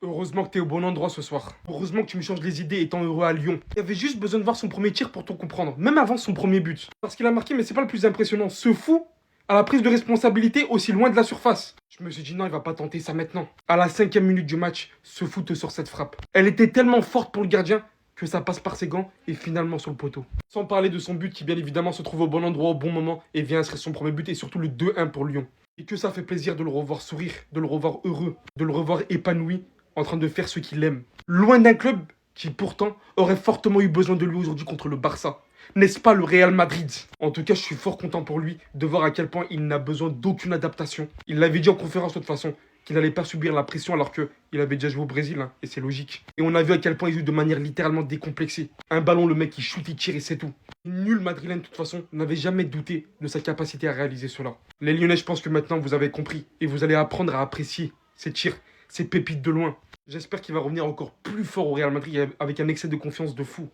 Heureusement que t'es au bon endroit ce soir. Heureusement que tu me changes les idées étant heureux à Lyon. Il y avait juste besoin de voir son premier tir pour tout comprendre, même avant son premier but. Parce qu'il a marqué, mais c'est pas le plus impressionnant. Ce fou à la prise de responsabilité aussi loin de la surface. Je me suis dit non, il va pas tenter ça maintenant. À la 5e minute du match, ce fou te sort cette frappe. Elle était tellement forte pour le gardien que ça passe par ses gants et finalement sur le poteau. Sans parler de son but qui bien évidemment se trouve au bon endroit au bon moment et vient inscrire son premier but et surtout le 2-1 pour Lyon. Et que ça fait plaisir de le revoir sourire, de le revoir heureux, de le revoir épanoui, en train de faire ce qu'il aime. Loin d'un club qui pourtant aurait fortement eu besoin de lui aujourd'hui contre le Barça. N'est-ce pas le Real Madrid? En tout cas, je suis fort content pour lui de voir à quel point il n'a besoin d'aucune adaptation. Il l'avait dit en conférence de toute façon, qu'il n'allait pas subir la pression alors qu'il avait déjà joué au Brésil, hein, et c'est logique. Et on a vu à quel point il joue de manière littéralement décomplexée. Un ballon, le mec il shoot, il tire et c'est tout. Nul madrilène de toute façon n'avait jamais douté de sa capacité à réaliser cela. Les Lyonnais, je pense que maintenant vous avez compris et vous allez apprendre à apprécier ces tirs, ces pépites de loin. J'espère qu'il va revenir encore plus fort au Real Madrid avec un excès de confiance de fou.